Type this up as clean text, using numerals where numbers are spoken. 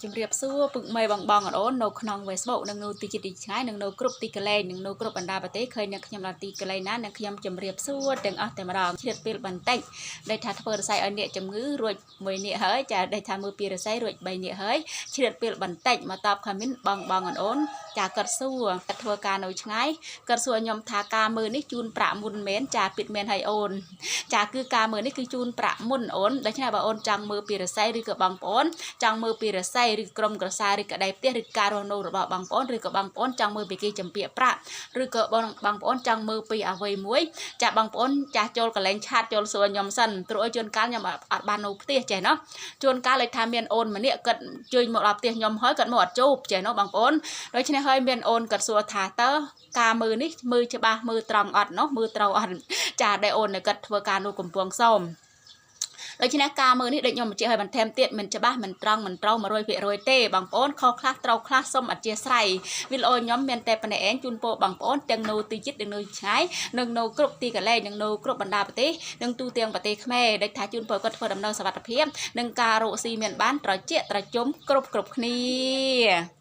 ជំរាបសួរពឹកមេបងបងអូននៅក្នុង Facebook នឹងនៅទីចិត្តទីឆ្ងាយនឹងនៅគ្រប់ទីកន្លែងនឹងនៅគ្រប់បណ្ដាប្រទេសឃើញអ្នកខ្ញុំដល់ទីកន្លែងណាអ្នកខ្ញុំជំរាបសួរទាំងអស់តែម្ដងឆ្លៀតពេលបន្តិចដែលថាធ្វើរស័យឲ្យអ្នកជំងឺរួច1នាក់ហើយចាដែលថាមើលពីរស័យរួច3នាក់ហើយឆ្លៀតពេលបន្តិចមកតបខមមិនបងបងអូនចាគាត់សួរគាត់ធ្វើការនៅឆ្ងាយគាត់សួរខ្ញុំថាការមើលនេះជូនប្រាក់មុនមែនចាពិតមែនហើយអូនចាគឺការមើលនេះគឺជូនប្រាក់មុនអូនដូច្នេះបើអូនចង់មើលពីរស័យឬក៏បងប្អូនចង់មើលពីរស័យឬក្រុមក្រសាឬក៏ដៃផ្ទះឬការរស់នៅរបស់បងប្អូនឬក៏បងប្អូនចង់មើលពីគេចម្ពាក់ប្រាក់ឬក៏បងប្អូនចង់មើលពីអ្វីមួយចាបងប្អូនចាស់ចូលកលែងឆាតចូលសួរខ្ញុំសិនព្រោះឲ្យជួនកាលខ្ញុំអត់បាននៅផ្ទះចេះណោះជួនកាលលេខថាមានអូនម្នាក់គាត់ជួយមកដល់ផ្ទះខ្ញុំហើយគាត់មកអត់ជួបចេះណោះបងប្អូនដូច្នេះហើយមានអូនគាត់សួរថាតើការមើលនេះមើលច្បាស់មើលត្រង់អត់ណោះមើលត្រូវអត់ចាដែលអូនគាត់ធ្វើការនៅកំពង់សោមដូច្នេះការមើលនេះដូចខ្ញុំបញ្ជាក់ឲ្យបន្ថែមទៀតមិនច្បាស់មិនត្រង់មិនត្រូវ 100% ទេបងប្អូនខុសខ្លះត្រូវខ្លះសូមអធិស្ឋានវីដេអូខ្ញុំមានតែប៉ុណ្ណេះឯងជូនពរបងប្អូនទាំងនៅទីចិត្តនិងនៅឆ្ងាយនិងនៅគ្រប់ទីកន្លែងនិងនៅគ្រប់បណ្ដាប្រទេសនិងទូទាំងប្រទេសខ្មែរដែលថាជូនពរគាត់ធ្វើដំណើរសុវត្ថិភាពនិងការរកស៊ីមានបានត្រជាក់ត្រជុំគ្រប់គ្នា